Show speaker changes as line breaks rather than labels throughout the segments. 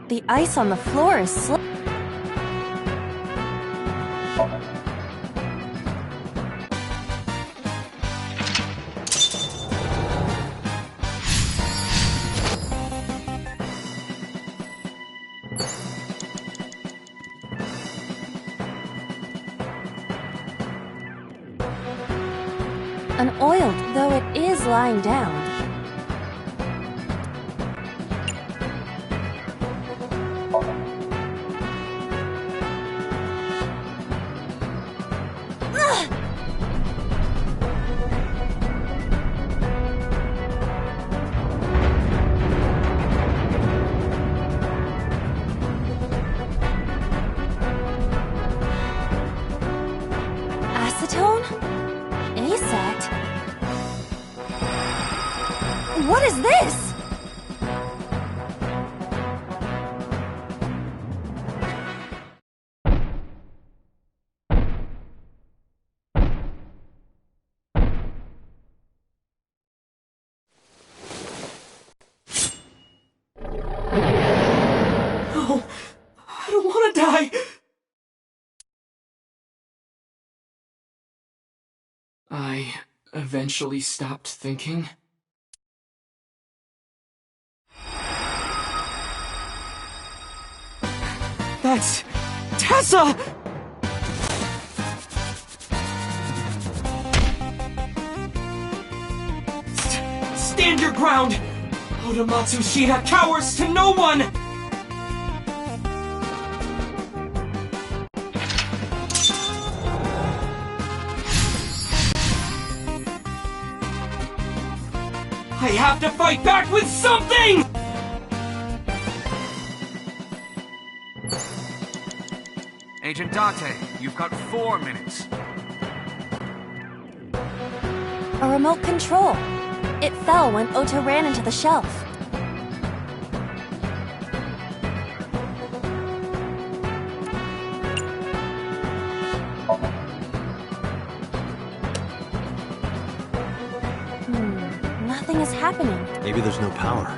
The ice on the floor is slippery. Unoiled, though it is lying down. Acetone? ASAT? What is this?
No, I don't want to die. I eventually stopped thinking. That's Tessa! Stand your ground! Oda Matsushita cowers to no one! I have to fight back with something!
Agent Date, you've got 4 minutes.
A remote control. It fell when Ota ran into the shelf. Nothing is happening.
Maybe there's no power.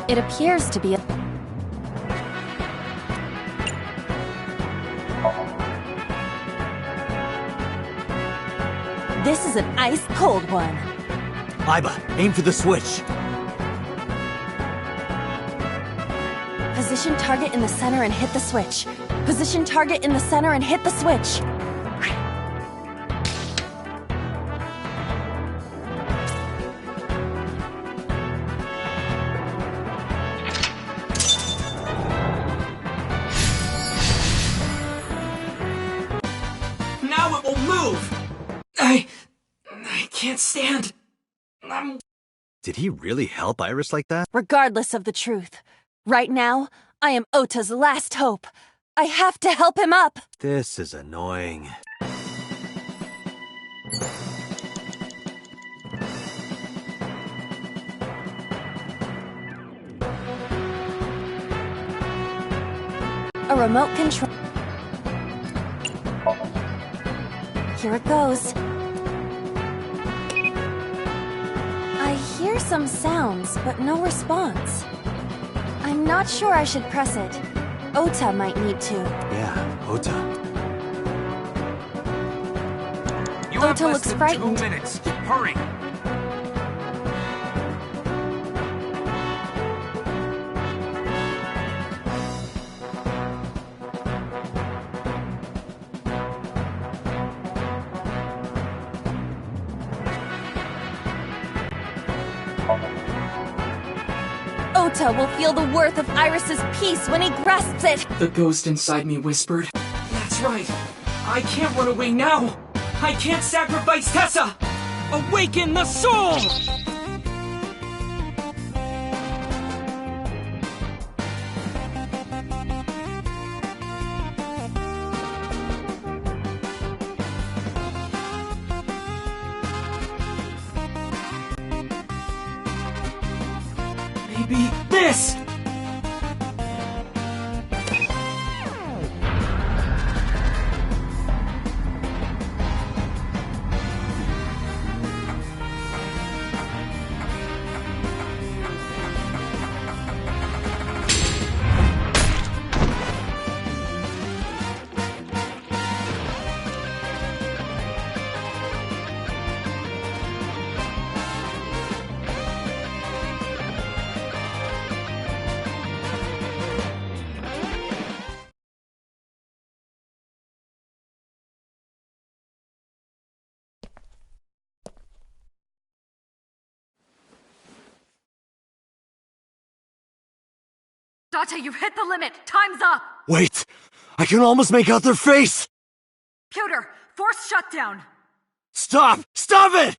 It appears to be a... This is an ice-cold one.
Aiba, aim for the switch.
Position target in the center and hit the switch. Position target in the center and hit the switch.
Now it will move! I can't stand.
Did he really help Iris like that?
Regardless of the truth, right now, I am Ota's last hope. I have to help him up!
This is annoying.
A remote control. Here it goes. I hear some sounds, but no response. I'm not sure I should press it. Ota might need to.
Yeah, Ota.
You have
Ota
less
looks
than
frightened.
2 minutes. Hurry!
Ota will feel the worth of Iris's peace when he grasps it!
The ghost inside me whispered. That's right. I can't run away now. I can't sacrifice Tessa. Awaken the soul! be this!
Date, you've hit the limit! Time's up!
Wait! I can almost make out their face!
Pewter, force shutdown!
Stop! Stop it!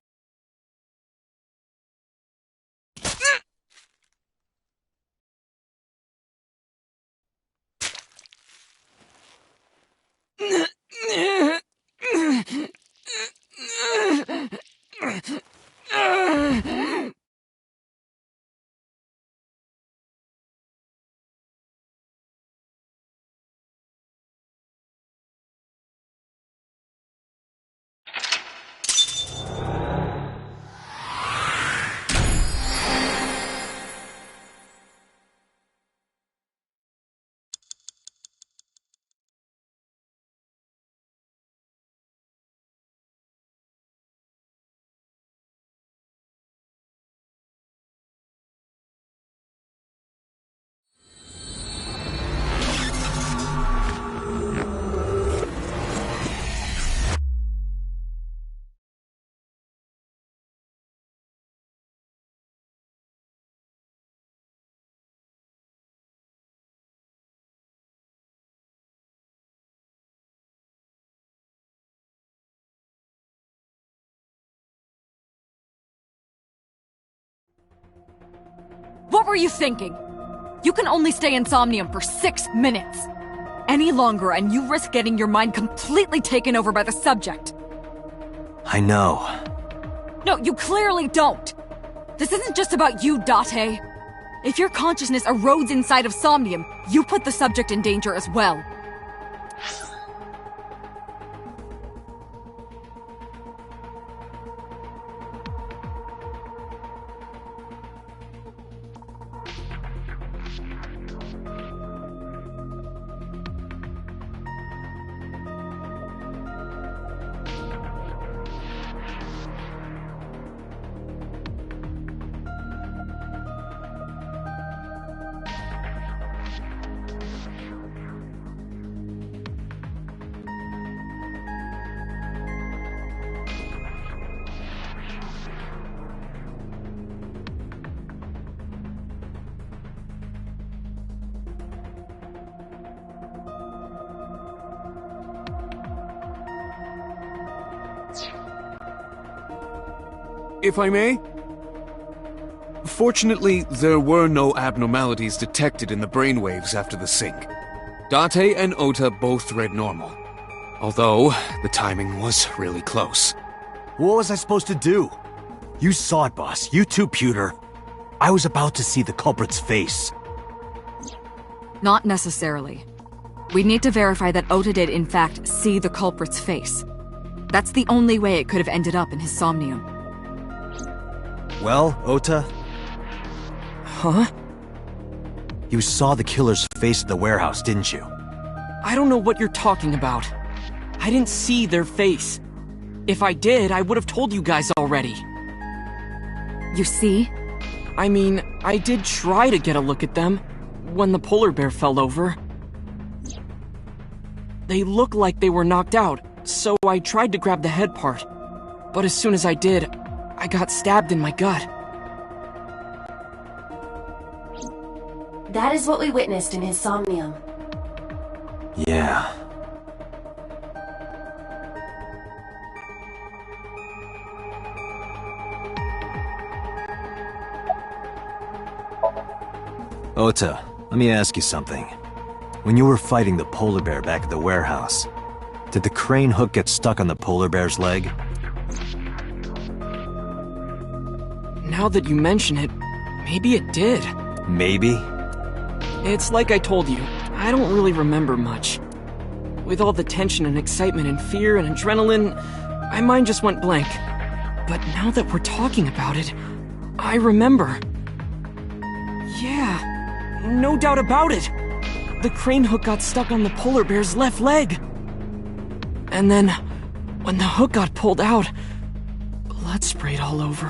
What were you thinking? You can only stay in Somnium for 6 minutes. Any longer and you risk getting your mind completely taken over by the subject.
I know.
No, you clearly don't. This isn't just about you, Date. If your consciousness erodes inside of Somnium, you put the subject in danger as well.
If I may? Fortunately, there were no abnormalities detected in the brainwaves after the sync. Date and Ota both read normal. Although, the timing was really close.
What was I supposed to do? You saw it, boss. You too, Pewter. I was about to see the culprit's face.
Not necessarily. We need to verify that Ota did in fact see the culprit's face. That's the only way it could have ended up in his Somnium.
Well, Ota?
Huh?
You saw the killer's face at the warehouse, didn't you?
I don't know what you're talking about. I didn't see their face. If I did, I would have told you guys already.
You see?
I mean, I did try to get a look at them when the polar bear fell over. They looked like they were knocked out, so I tried to grab the head part. But as soon as I did, I got stabbed in my gut.
That is what we witnessed in his Somnium.
Yeah. Ota, let me ask you something. When you were fighting the polar bear back at the warehouse, did the crane hook get stuck on the polar bear's leg?
Now that you mention it, maybe it did.
Maybe?
It's like I told you, I don't really remember much. With all the tension and excitement and fear and adrenaline, my mind just went blank. But now that we're talking about it, I remember. Yeah, no doubt about it. The crane hook got stuck on the polar bear's left leg. And then, when the hook got pulled out, blood sprayed all over.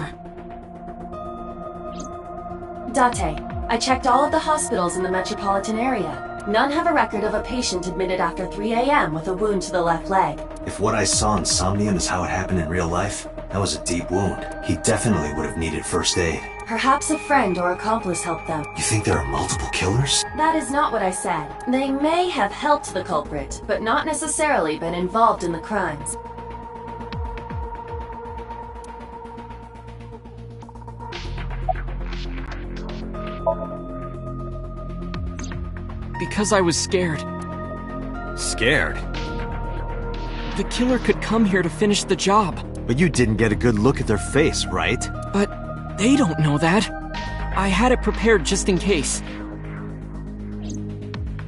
Date, I checked all of the hospitals in the metropolitan area. None have a record of a patient admitted after 3 a.m. with a wound to the left leg.
If what I saw in SOMNIUM is how it happened in real life, that was a deep wound. He definitely would have needed first aid.
Perhaps a friend or accomplice helped them.
You think there are multiple killers?
That is not what I said. They may have helped the culprit, but not necessarily been involved in the crimes.
Because I was scared.
Scared?
The killer could come here to finish the job.
But you didn't get a good look at their face, right?
But they don't know that. I had it prepared just in case.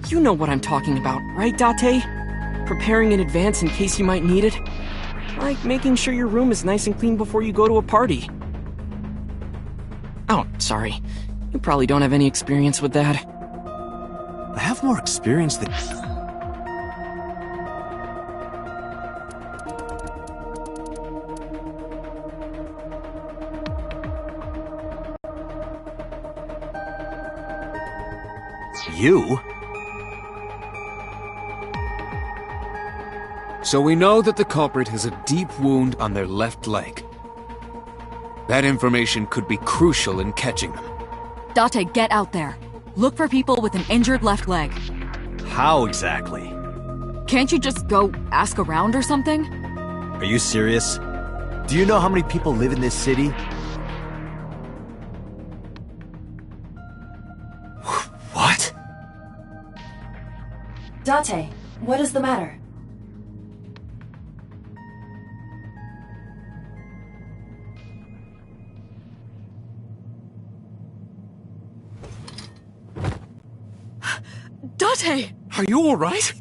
You know what I'm talking about, right, Date? Preparing in advance in case you might need it. Like making sure your room is nice and clean before you go to a party. Oh, sorry. You probably don't have any experience with that.
I have more experience than... You?
So we know that the culprit has a deep wound on their left leg. That information could be crucial in catching them.
Date, get out there. Look for people with an injured left leg.
How exactly?
Can't you just go ask around or something?
Are you serious? Do you know how many people live in this city? What?
Date, what is the matter?
Date!
Are you alright?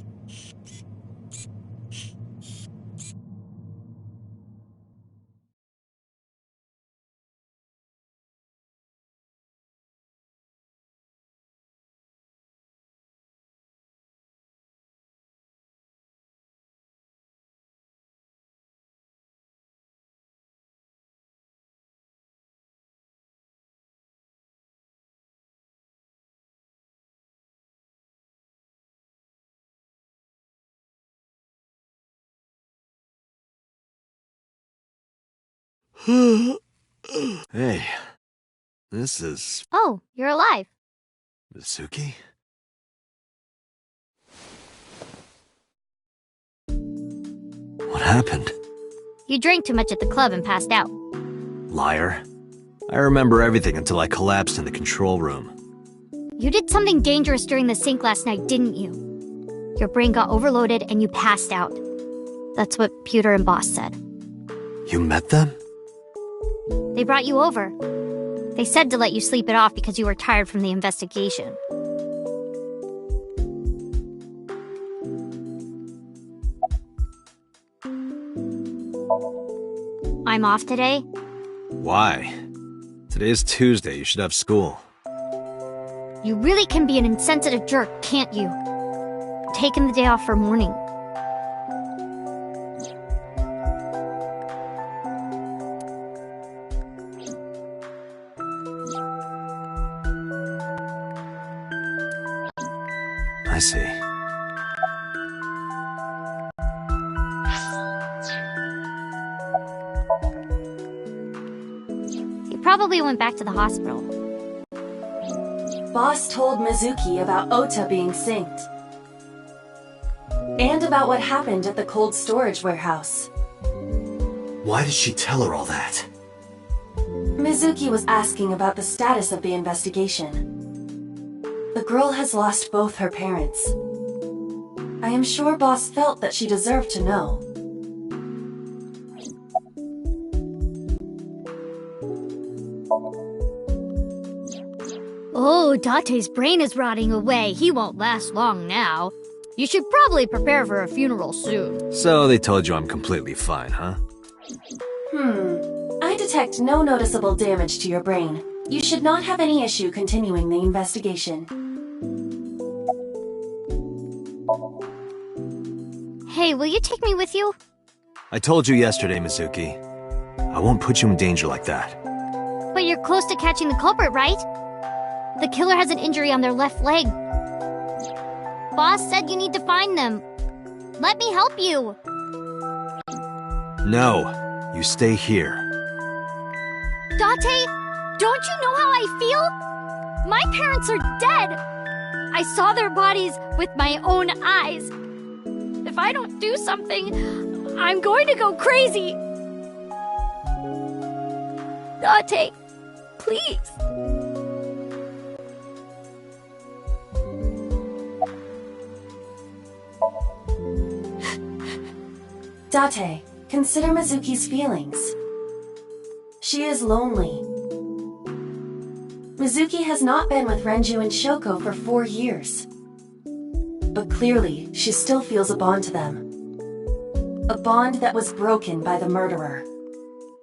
Hey, this is...
Oh, you're alive.
Mizuki? What happened?
You drank too much at the club and passed out.
Liar. I remember everything until I collapsed in the control room.
You did something dangerous during the sink last night, didn't you? Your brain got overloaded and you passed out. That's what Pewter and Boss said.
You met them?
They brought you over. They said to let you sleep it off because you were tired from the investigation. I'm off today.
Why? Today's Tuesday, you should have school.
You really can be an insensitive jerk, can't you? Taking the day off for mourning.
I see.
He probably went back to the hospital.
Boss told Mizuki about Ota being synced. And about what happened at the cold storage warehouse.
Why did she tell her all that?
Mizuki was asking about the status of the investigation. The girl has lost both her parents. I am sure Boss felt that she deserved to know.
Oh, Date's brain is rotting away. He won't last long now. You should probably prepare for a funeral soon.
So they told you I'm completely fine, huh?
I detect no noticeable damage to your brain. You should not have any issue continuing the investigation.
Hey, will you take me with you?
I told you yesterday, Mizuki. I won't put you in danger like that.
But you're close to catching the culprit, right? The killer has an injury on their left leg. Boss said you need to find them. Let me help you.
No, you stay here.
Date, don't you know how I feel? My parents are dead. I saw their bodies with my own eyes. If I don't do something, I'm going to go crazy. Date, please.
Date, consider Mizuki's feelings. She is lonely. Mizuki has not been with Renju and Shoko for 4 years. But clearly, she still feels a bond to them. A bond that was broken by the murderer.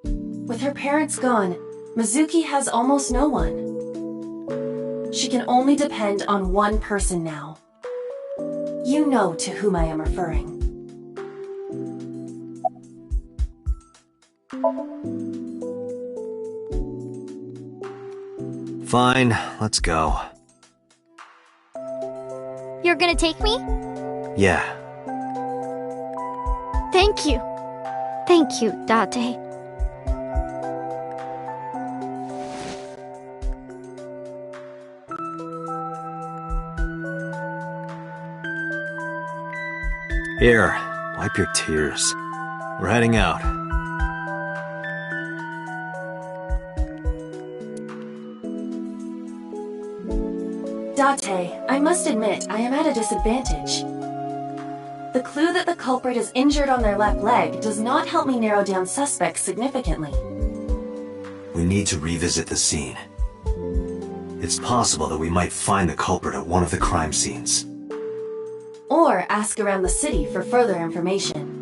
With her parents gone, Mizuki has almost no one. She can only depend on one person now. You know to whom I am referring.
Fine, let's go.
You're gonna take me?
Yeah.
Thank you. Thank you, Date.
Here, wipe your tears. We're heading out.
Date, I must admit, I am at a disadvantage. The clue that the culprit is injured on their left leg does not help me narrow down suspects significantly.
We need to revisit the scene. It's possible that we might find the culprit at one of the crime scenes.
Or ask around the city for further information.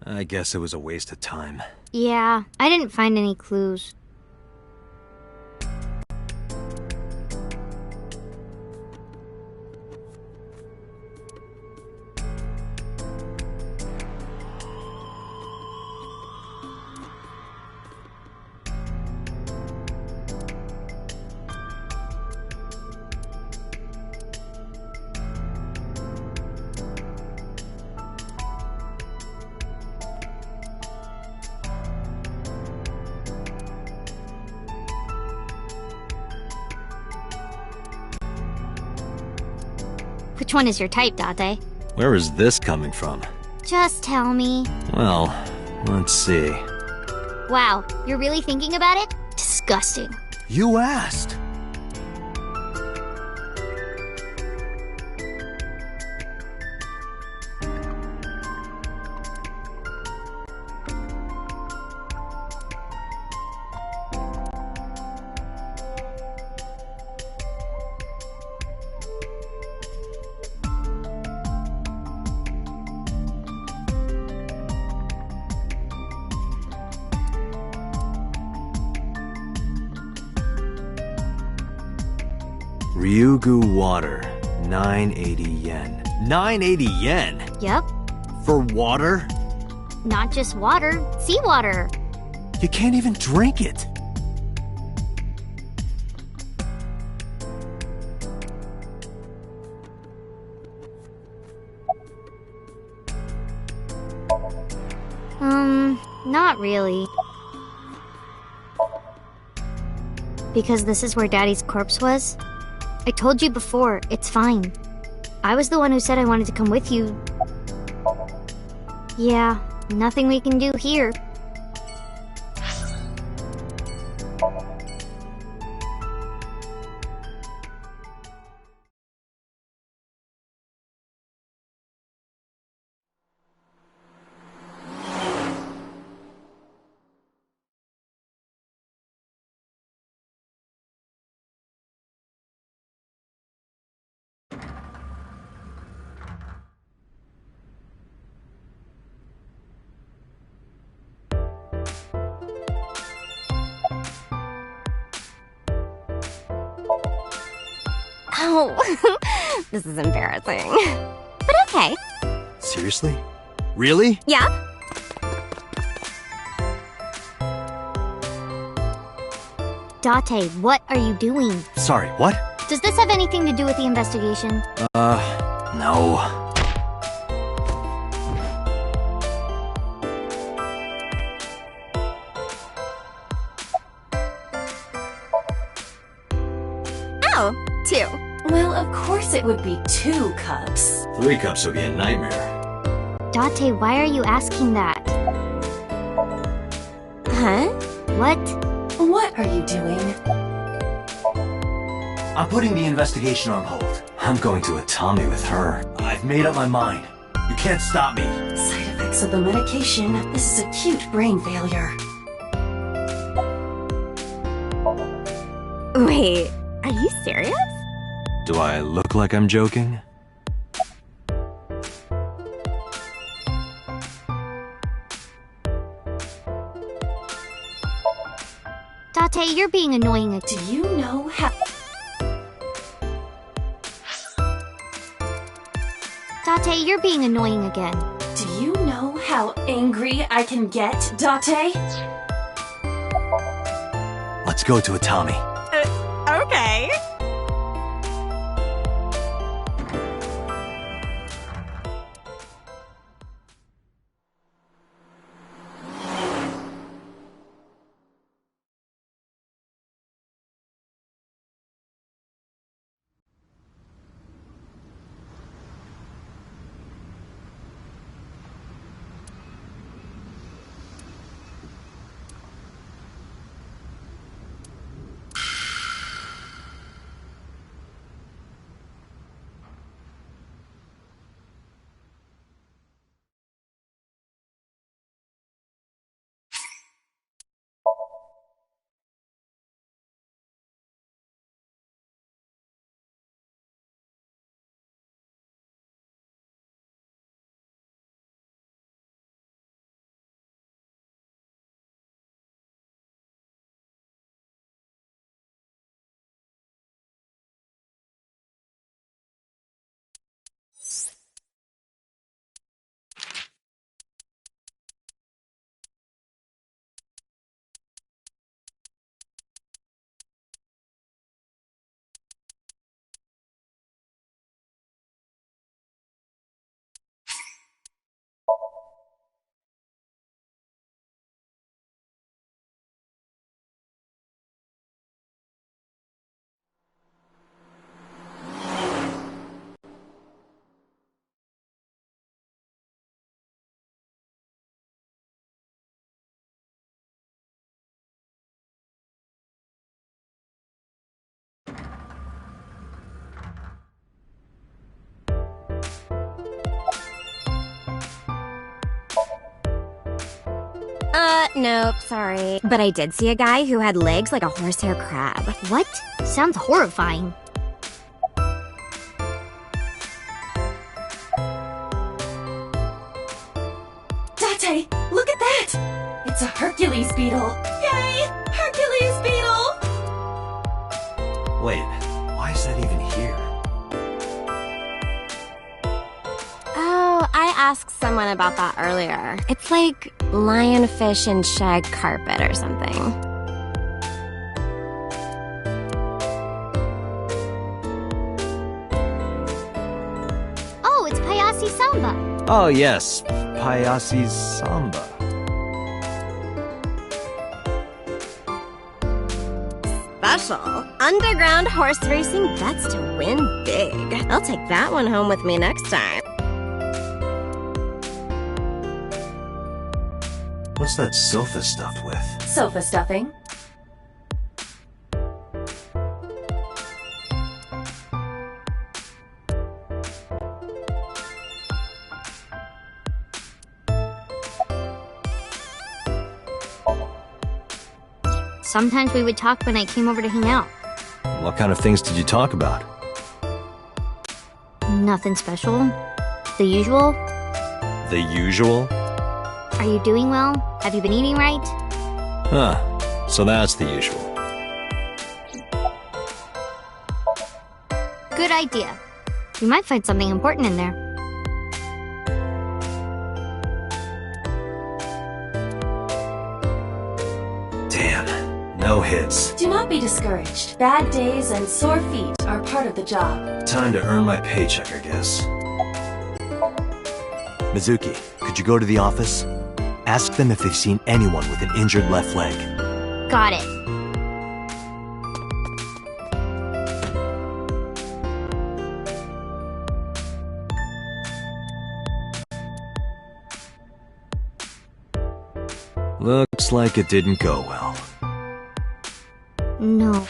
I guess it was a waste of time.
Yeah, I didn't find any clues. Which one is your type, Date?
Where is this coming from?
Just tell me.
Well, let's see.
Wow, you're really thinking about it? Disgusting.
You asked! Ryugu water, 980 yen. 980 yen?
Yep.
For water?
Not just water, seawater.
You can't even drink it.
Not really. Because this is where Daddy's corpse was? I told you before, it's fine. I was the one who said I wanted to come with you. Yeah, nothing we can do here.
Oh, this is embarrassing. But okay.
Seriously? Really?
Yeah?
Date, what are you doing?
Sorry, what?
Does this have anything to do with the investigation?
No.
Oh, 2.
Well, of course it would be 2 cups.
3 cups would be a nightmare.
Date, why are you asking that?
Huh?
What?
What are you doing?
I'm putting the investigation on hold. I'm going to Atami with her. I've made up my mind. You can't stop me.
Side effects of the medication. This is acute brain failure.
Wait, are you serious?
Do I look like I'm joking?
Date, you're being annoying.
Do you know how...
Date, you're being annoying again.
Do you know how angry I can get, Date?
Let's go to Atami.
Okay. Nope, sorry. But I did see a guy who had legs like a horsehair crab.
What? Sounds horrifying.
Date, look at that! It's a Hercules beetle. Yay! Hercules beetle!
Wait, why is that even here?
asked someone about that earlier. It's like lionfish and shag carpet or something.
Oh, it's Payasi Samba.
Oh yes, Payasi Samba.
Special. Underground horse racing bets to win big. I'll take that one home with me next time.
What's that sofa stuffed with?
Sofa stuffing.
Sometimes we would talk when I came over to hang out.
What kind of things did you talk about?
Nothing special. The usual.
The usual?
Are you doing well? Have you been eating right?
Huh. So that's the usual.
Good idea. You might find something important in there.
Damn. No hits.
Do not be discouraged. Bad days and sore feet are part of the job.
Time to earn my paycheck, I guess. Mizuki, could you go to the office? Ask them if they've seen anyone with an injured left leg.
Got it.
Looks like it didn't go well.
No.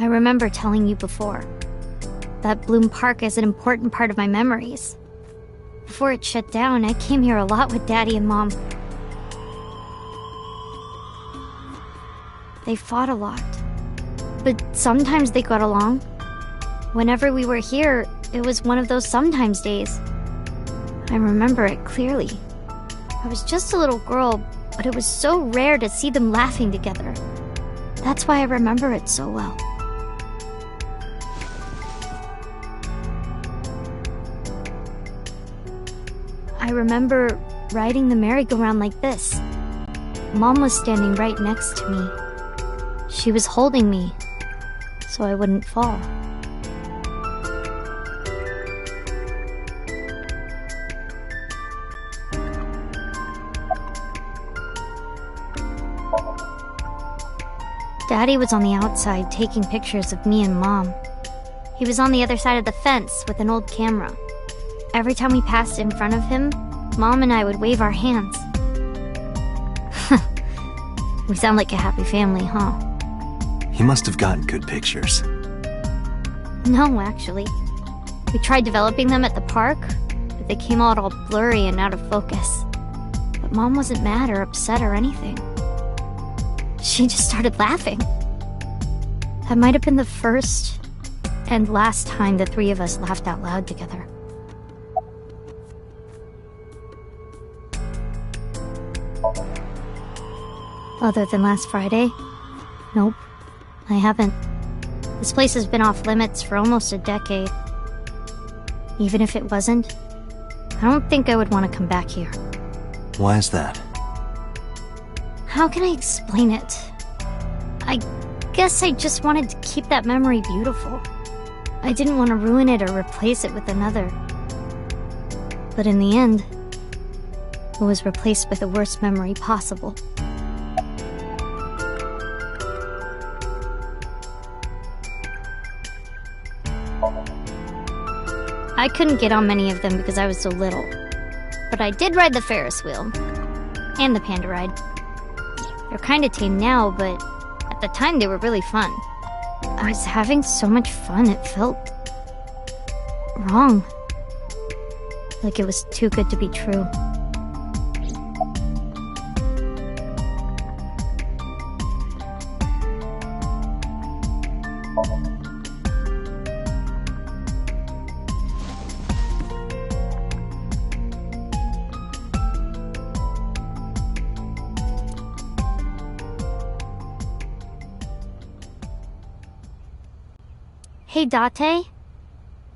I remember telling you before. That Bloom Park is an important part of my memories. Before it shut down, I came here a lot with Daddy and Mom. They fought a lot. But sometimes they got along. Whenever we were here, it was one of those sometimes days. I remember it clearly. I was just a little girl, but it was so rare to see them laughing together. That's why I remember it so well. I remember riding the merry-go-round like this. Mom was standing right next to me. She was holding me, so I wouldn't fall. Daddy was on the outside taking pictures of me and Mom. He was on the other side of the fence with an old camera. Every time we passed in front of him, Mom and I would wave our hands. We sound like a happy family, huh?
He must have gotten good pictures.
No, actually. We tried developing them at the park, but they came out all blurry and out of focus. But Mom wasn't mad or upset or anything. She just started laughing. That might have been the first and last time the three of us laughed out loud together. Other than last Friday? Nope, I haven't. This place has been off limits for almost a decade. Even if it wasn't, I don't think I would want to come back here.
Why is that?
How can I explain it? I guess I just wanted to keep that memory beautiful. I didn't want to ruin it or replace it with another. But in the end, it was replaced with the worst memory possible. I couldn't get on many of them because I was so little. But I did ride the Ferris wheel. And the panda ride. They're kinda tame now, but at the time they were really fun. I was having so much fun, it felt wrong. Like it was too good to be true. Hey, Date.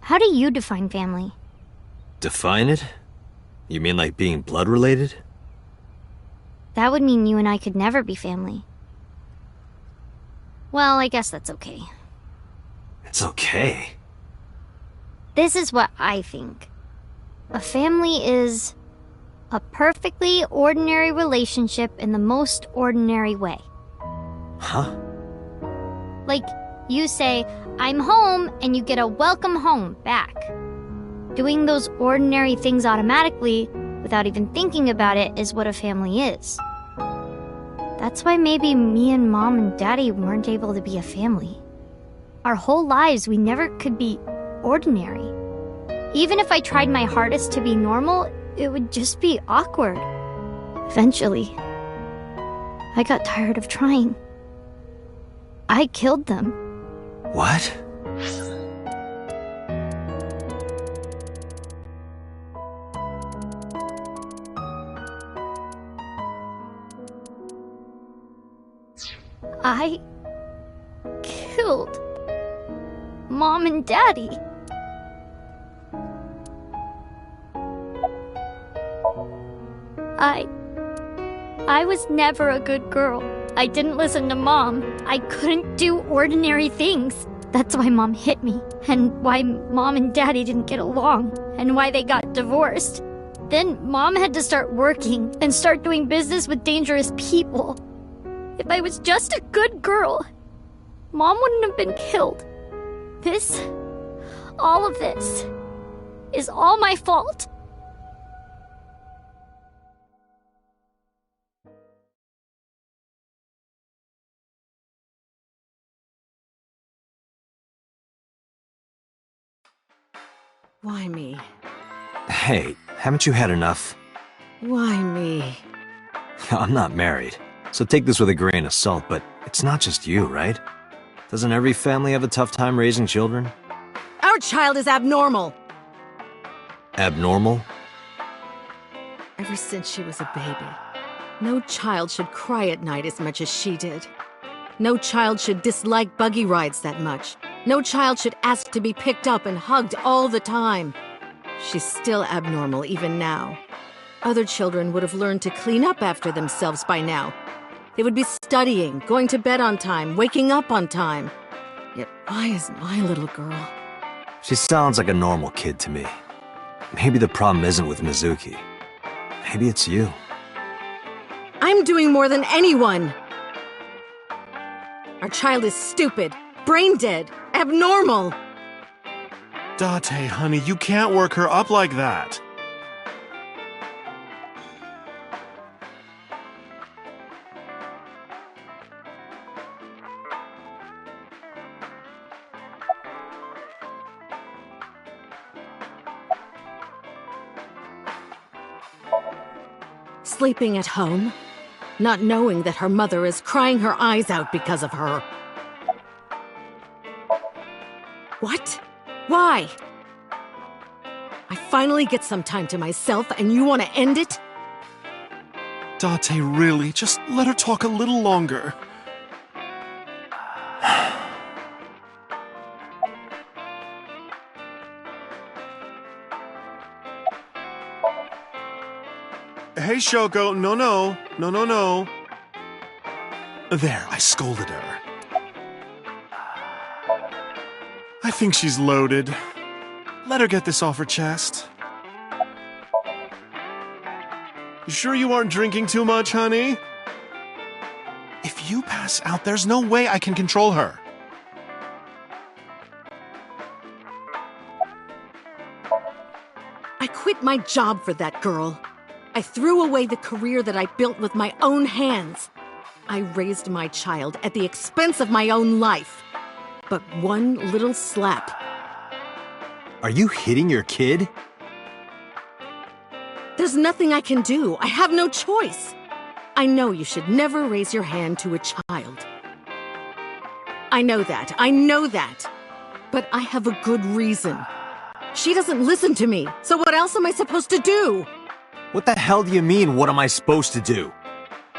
How do you define family?
Define it? You mean like being blood-related?
That would mean you and I could never be family. Well, I guess that's okay.
It's okay.
This is what I think. A family is a perfectly ordinary relationship in the most ordinary way.
Huh?
Like, you say, I'm home, and you get a welcome home back. Doing those ordinary things automatically, without even thinking about it, is what a family is. That's why maybe me and Mom and Daddy weren't able to be a family. Our whole lives, we never could be ordinary. Even if I tried my hardest to be normal, it would just be awkward. Eventually, I got tired of trying. I killed them.
What?
I killed Mom and Daddy. I was never a good girl. I didn't listen to Mom. I couldn't do ordinary things. That's why Mom hit me, and why Mom and Daddy didn't get along, and why they got divorced. Then Mom had to start working and start doing business with dangerous people. If I was just a good girl, Mom wouldn't have been killed. All of this, is all my fault.
Why me?
Hey, haven't you had enough?
Why me?
I'm not married, so take this with a grain of salt, but it's not just you, right? Doesn't every family have a tough time raising children?
Our child is abnormal!
Abnormal?
Ever since she was a baby, no child should cry at night as much as she did. No child should dislike buggy rides that much. No child should ask to be picked up and hugged all the time. She's still abnormal even now. Other children would have learned to clean up after themselves by now. They would be studying, going to bed on time, waking up on time. Yet why is my little girl?
She sounds like a normal kid to me. Maybe the problem isn't with Mizuki. Maybe it's you.
I'm doing more than anyone! Our child is stupid, brain dead, abnormal!
Date, honey, you can't work her up like that.
Sleeping at home, not knowing that her mother is crying her eyes out because of her. What? Why? I finally get some time to myself and you want to end it?
Date, really, just let her talk a little longer. Hey, Shoko, no. There, I scolded her. I think she's loaded. Let her get this off her chest. You sure you aren't drinking too much, honey? If you pass out, there's no way I can control her.
I quit my job for that girl. I threw away the career that I built with my own hands. I raised my child at the expense of my own life. But one little slap.
Are you hitting your kid?
There's nothing I can do. I have no choice. I know you should never raise your hand to a child. I know that. But I have a good reason. She doesn't listen to me, so what else am I supposed to do?
What the hell do you mean, what am I supposed to do?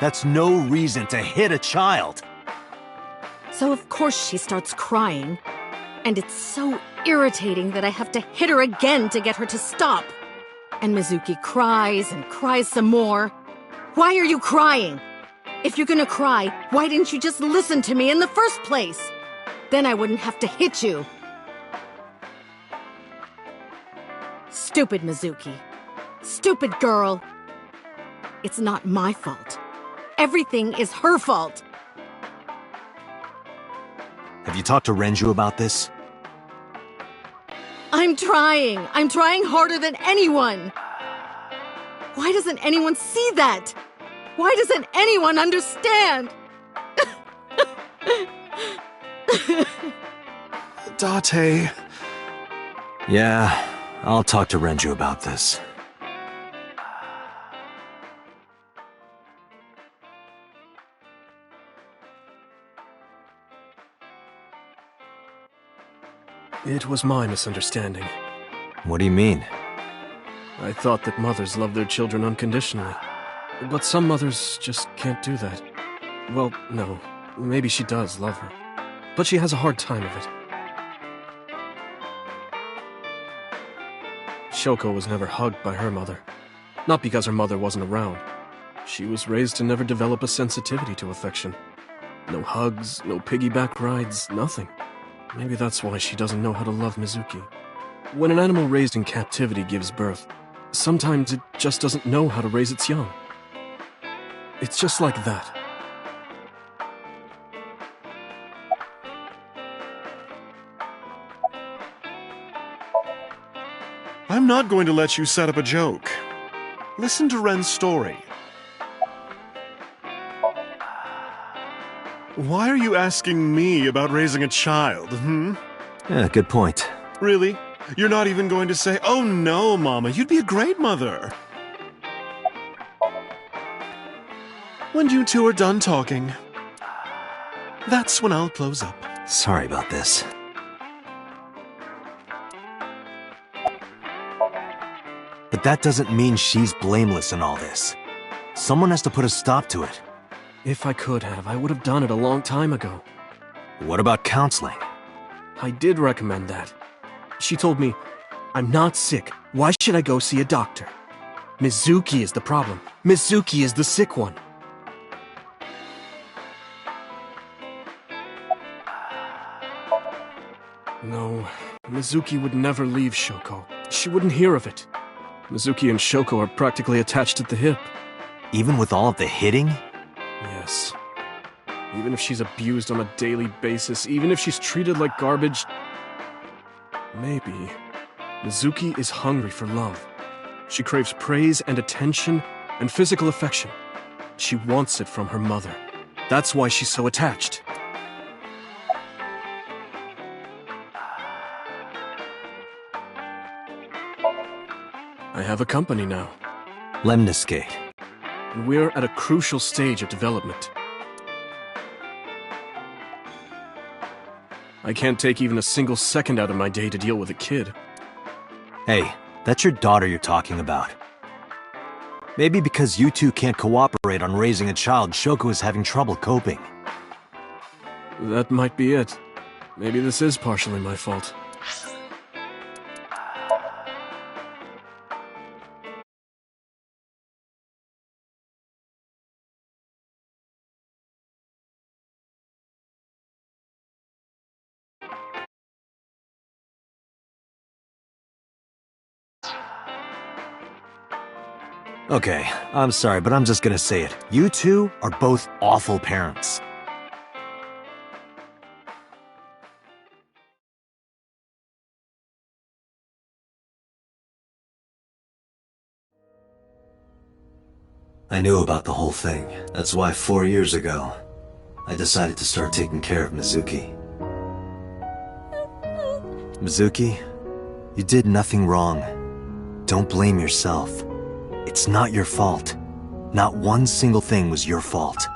That's no reason to hit a child.
So of course she starts crying. And it's so irritating that I have to hit her again to get her to stop. And Mizuki cries and cries some more. Why are you crying? If you're gonna cry, why didn't you just listen to me in the first place? Then I wouldn't have to hit you. Stupid Mizuki. Stupid girl. It's not my fault. Everything is her fault.
Have you talked to Renju about this?
I'm trying. I'm trying harder than anyone. Why doesn't anyone see that? Why doesn't anyone understand?
Date.
Yeah, I'll talk to Renju about this.
It was my misunderstanding.
What do you mean?
I thought that mothers love their children unconditionally. But some mothers just can't do that. Well, no. Maybe she does love her. But she has a hard time of it. Shoko was never hugged by her mother. Not because her mother wasn't around. She was raised to never develop a sensitivity to affection. No hugs, no piggyback rides, nothing. Maybe that's why she doesn't know how to love Mizuki. When an animal raised in captivity gives birth, sometimes it just doesn't know how to raise its young. It's just like that.
I'm not going to let you set up a joke. Listen to Ren's story. Why are you asking me about raising a child,
Yeah, good point.
Really? You're not even going to say, "Oh no, Mama, you'd be a great mother." When you two are done talking, that's when I'll close up.
Sorry about this. But that doesn't mean she's blameless in all this. Someone has to put a stop to it.
If I could have, I would have done it a long time ago.
What about counseling?
I did recommend that. She told me, "I'm not sick. Why should I go see a doctor? Mizuki is the problem. Mizuki is the sick one." No, Mizuki would never leave Shoko. She wouldn't hear of it. Mizuki and Shoko are practically attached at the hip.
Even with all of the hitting?
Yes. Even if she's abused on a daily basis, even if she's treated like garbage... Maybe. Mizuki is hungry for love. She craves praise and attention and physical affection. She wants it from her mother. That's why she's so attached. I have a company now.
Lemniscate.
And we're at a crucial stage of development. I can't take even a single second out of my day to deal with a kid.
Hey, that's your daughter you're talking about. Maybe because you two can't cooperate on raising a child, Shoko is having trouble coping.
That might be it. Maybe this is partially my fault.
Okay, I'm sorry, but I'm just gonna say it. You two are both awful parents. I knew about the whole thing. That's why 4 years ago, I decided to start taking care of Mizuki. Mizuki, you did nothing wrong. Don't blame yourself. It's not your fault. Not one single thing was your fault.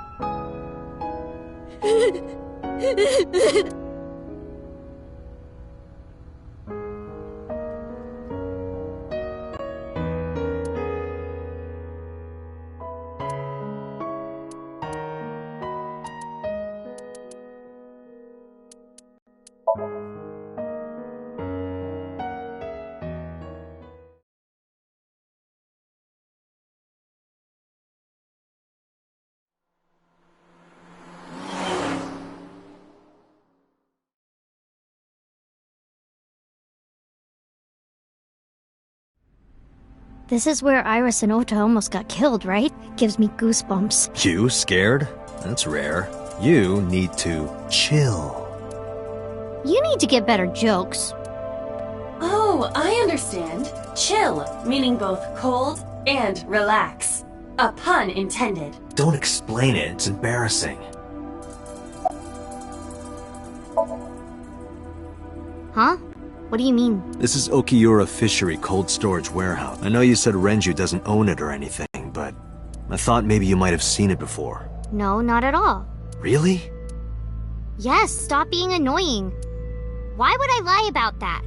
This is where Iris and Ota almost got killed, right? Gives me goosebumps.
You scared? That's rare. You need to chill.
You need to get better jokes.
Oh, I understand. Chill, meaning both cold and relax. A pun intended.
Don't explain it, it's embarrassing.
Huh? What do you mean?
This is Okiura Fishery Cold Storage Warehouse. I know you said Renju doesn't own it or anything, but I thought maybe you might have seen it before.
No, not at all.
Really?
Yes, stop being annoying. Why would I lie about that?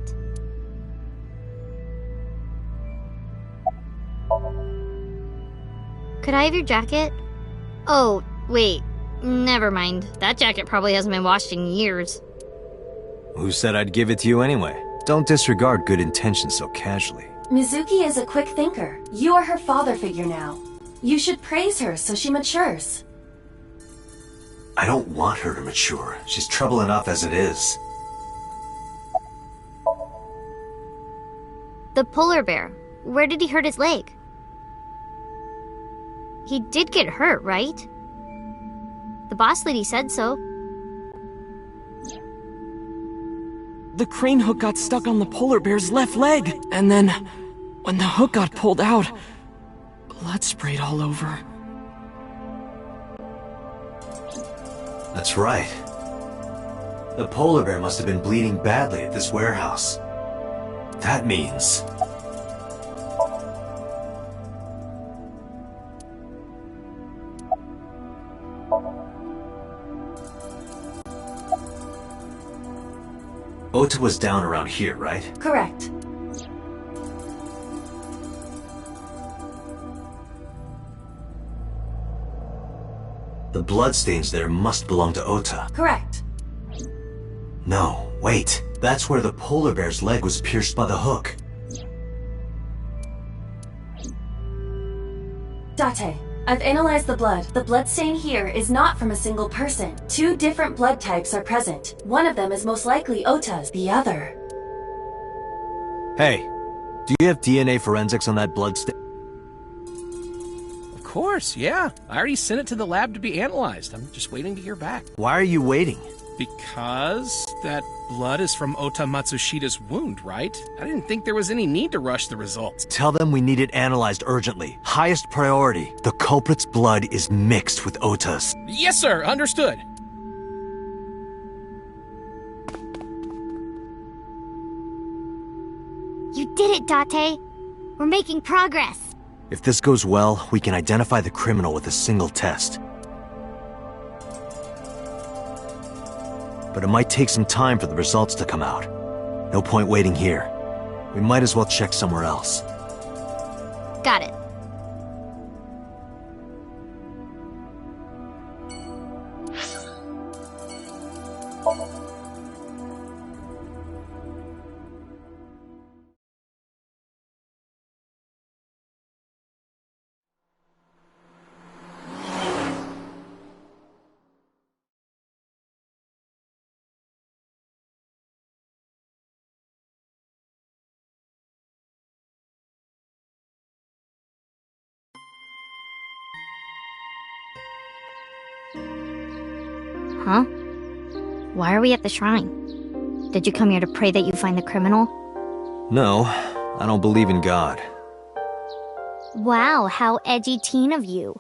Could I have your jacket? Oh, wait. Never mind. That jacket probably hasn't been washed in years.
Who said I'd give it to you anyway? Don't disregard good intentions so casually.
Mizuki is a quick thinker. You are her father figure now. You should praise her so she matures.
I don't want her to mature. She's trouble enough as it is.
The polar bear. Where did he hurt his leg? He did get hurt, right? The boss lady said so.
The crane hook got stuck on the polar bear's left leg. And then, when the hook got pulled out, blood sprayed all over.
That's right. The polar bear must have been bleeding badly at this warehouse. That means... Ota was down around here, right?
Correct.
The bloodstains there must belong to Ota.
Correct.
No, wait. That's where the polar bear's leg was pierced by the hook.
Date, I've analyzed the blood. The bloodstain here is not from a single person. 2 different blood types are present. One of them is most likely Ota's, the other.
Hey, do you have DNA forensics on that bloodstain?
Of course, yeah. I already sent it to the lab to be analyzed. I'm just waiting to hear back.
Why are you waiting?
Because that blood is from Ota Matsushida's wound, right? I didn't think there was any need to rush the results.
Tell them we need it analyzed urgently. Highest priority. The culprit's blood is mixed with Ota's.
Yes, sir. Understood.
You did it, Date. We're making progress.
If this goes well, we can identify the criminal with a single test. But it might take some time for the results to come out. No point waiting here. We might as well check somewhere else.
Got it. Huh? Why are we at the shrine? Did you come here to pray that you find the criminal?
No, I don't believe in God.
Wow, how edgy teen of you.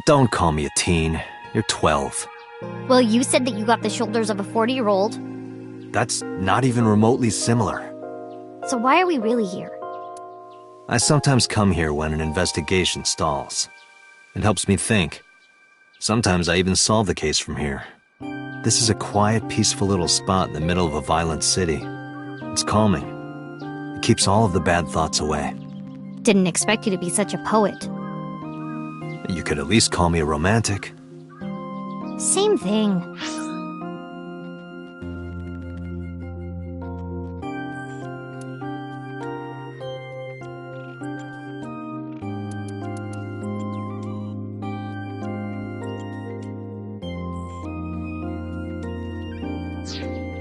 Don't call me a teen. You're 12.
Well, you said that you got the shoulders of a 40-year-old.
That's not even remotely similar.
So why are we really here?
I sometimes come here when an investigation stalls. It helps me think. Sometimes I even solve the case from here. This is a quiet, peaceful little spot in the middle of a violent city. It's calming. It keeps all of the bad thoughts away.
Didn't expect you to be such a poet.
You could at least call me a romantic.
Same thing.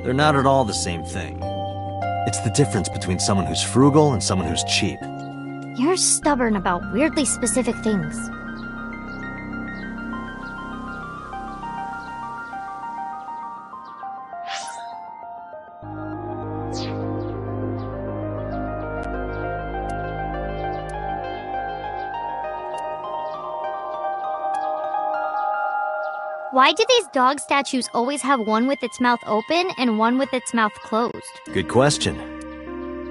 They're not at all the same thing. It's the difference between someone who's frugal and someone who's cheap.
You're stubborn about weirdly specific things. Why do these dog statues always have one with its mouth open and one with its mouth closed? Good question.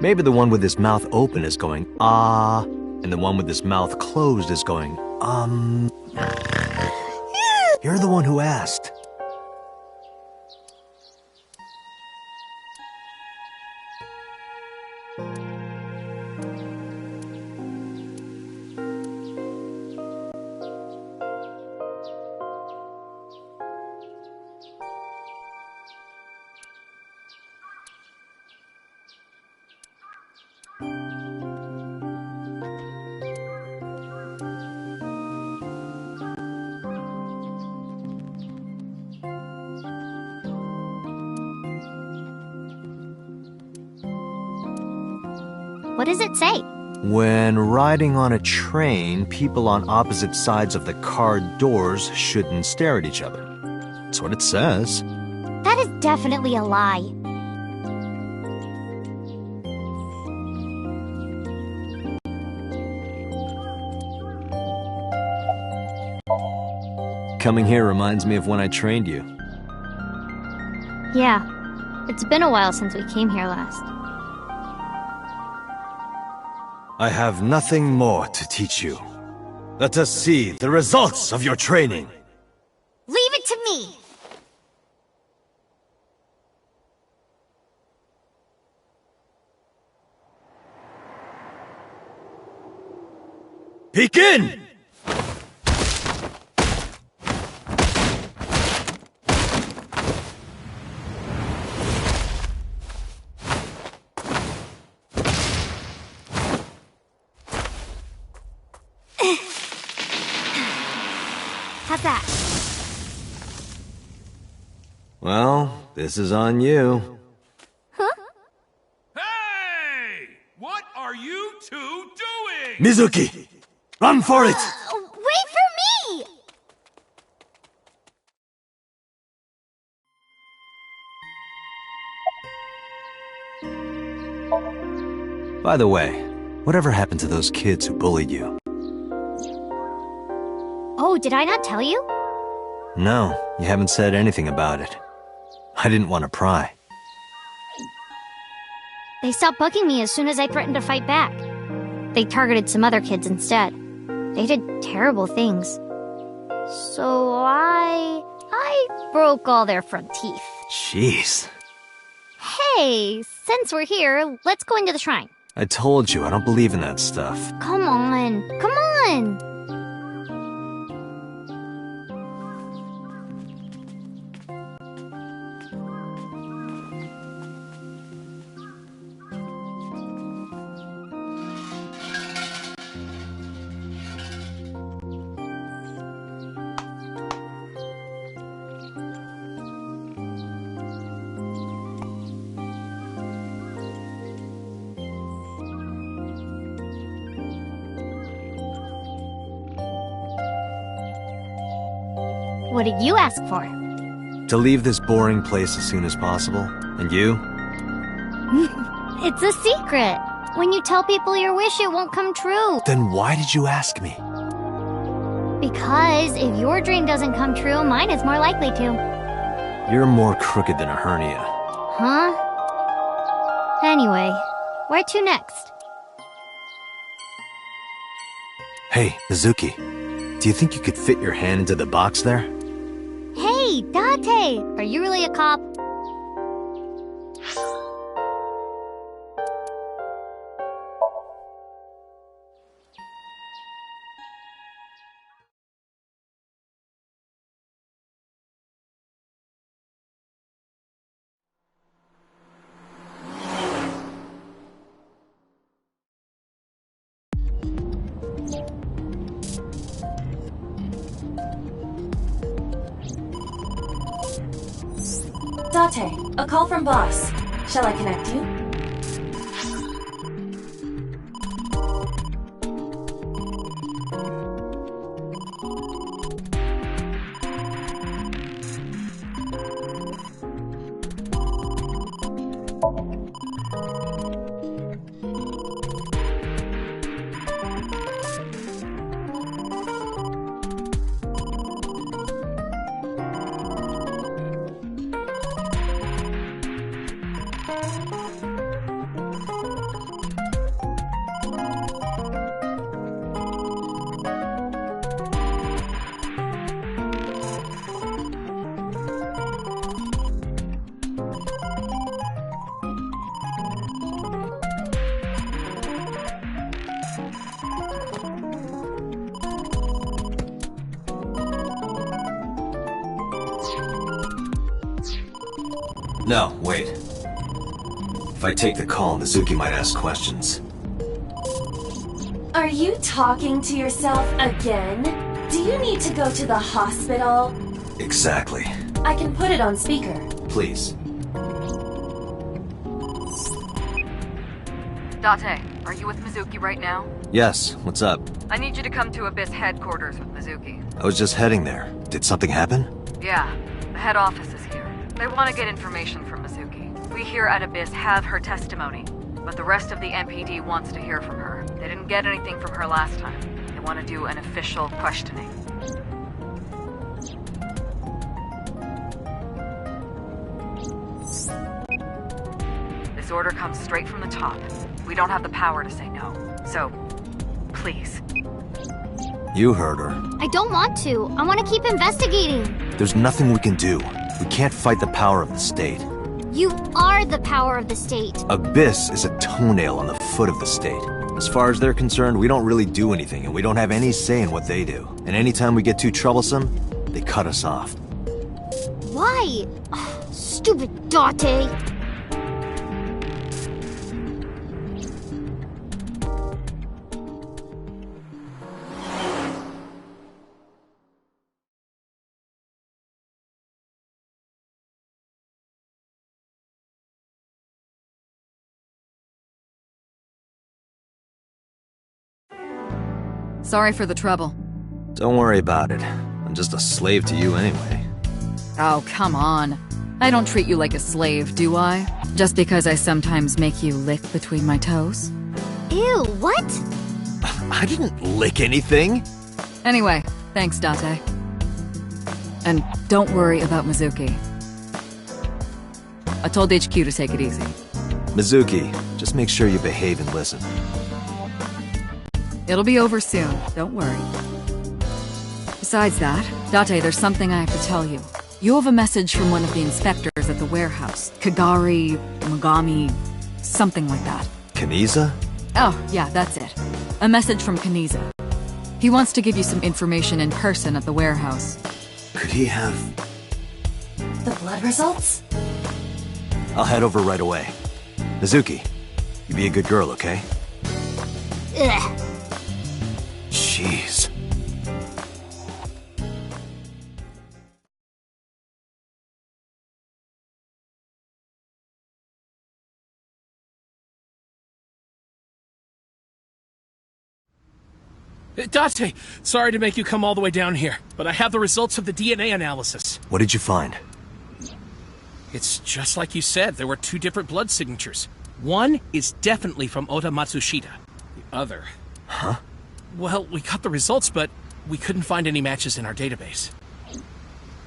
Maybe the one with his mouth open is going, ah, and the one with his mouth closed is going, You're the one who asked.
What does it say?
When riding on a train, people on opposite sides of the car doors shouldn't stare at each other. That's what it says.
That is definitely a lie.
Coming here reminds me of when I trained you.
Yeah, it's been a while since we came here last.
I have nothing more to teach you. Let us see the results of your training.
Leave it to me!
Begin!
How's that?
Well, this is on you.
Huh?
Hey! What are you two doing?
Mizuki! Run for it!
Wait for me!
By the way, whatever happened to those kids who bullied you?
Oh, did I not tell you?
No, you haven't said anything about it. I didn't want to pry.
They stopped bugging me as soon as I threatened to fight back. They targeted some other kids instead. They did terrible things. So I broke all their front teeth.
Jeez.
Hey, since we're here, let's go into the shrine.
I told you, I don't believe in that stuff.
Come on, come on! What did you ask for?
To leave this boring place as soon as possible. And you?
It's a secret. When you tell people your wish, it won't come true.
Then why did you ask me?
Because if your dream doesn't come true, mine is more likely to.
You're more crooked than a hernia.
Huh? Anyway, where to next?
Hey, Mizuki. Do you think you could fit your hand into the box there?
Hey, Date! Are you really a cop?
Date, a call from boss. Shall I connect you?
No, wait. If I take the call, Mizuki might ask questions.
Are you talking to yourself again? Do you need to go to the hospital?
Exactly.
I can put it on speaker.
Please.
Date, are you with Mizuki right now?
Yes, what's up?
I need you to come to Abyss headquarters with Mizuki.
I was just heading there. Did something happen?
Yeah, the head office is here. They want to get information from Mizuki. We here at Abyss have her testimony, but the rest of the MPD wants to hear from her. They didn't get anything from her last time. They want to do an official questioning. This order comes straight from the top. We don't have the power to say no. So, please.
You heard her.
I don't want to. I want to keep investigating.
There's nothing we can do. We can't fight the power of the state.
You are the power of the state.
Abyss is a toenail on the foot of the state. As far as they're concerned, we don't really do anything, and we don't have any say in what they do. And anytime we get too troublesome, they cut us off.
Why? Ugh, stupid Date.
Sorry for the trouble.
Don't worry about it. I'm just a slave to you anyway.
Oh, come on. I don't treat you like a slave, do I? Just because I sometimes make you lick between my toes?
Ew, what?
I didn't lick anything.
Anyway, thanks, Date. And don't worry about Mizuki. I told HQ to take it easy.
Mizuki, just make sure you behave and listen.
It'll be over soon, don't worry. Besides that, Date, there's something I have to tell you. You have a message from one of the inspectors at the warehouse. Kagari, Mogami, something like that.
Kaniza?
Oh, yeah, that's it. A message from Kaniza. He wants to give you some information in person at the warehouse.
Could he have...
The blood results?
I'll head over right away. Mizuki, you be a good girl, okay?
Ugh.
Jeez.
Date, sorry to make you come all the way down here, but I have the results of the DNA analysis.
What did you find?
It's just like you said, there were two different blood signatures. One is definitely from Ota Matsushita. The other...
Huh?
Well, we got the results, but we couldn't find any matches in our database.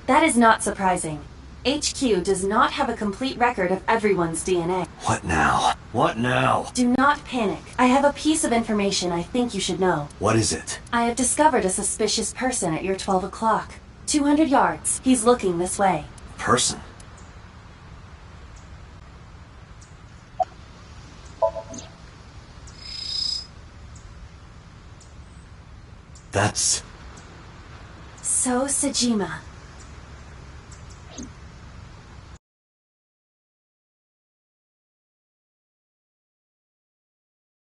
That is not surprising. HQ does not have a complete record of everyone's DNA.
What now? What now?
Do not panic. I have a piece of information I think you should know.
What is it?
I have discovered a suspicious person at your 12 o'clock. 200 yards. He's looking this way.
Person? That's...
So, Sejima,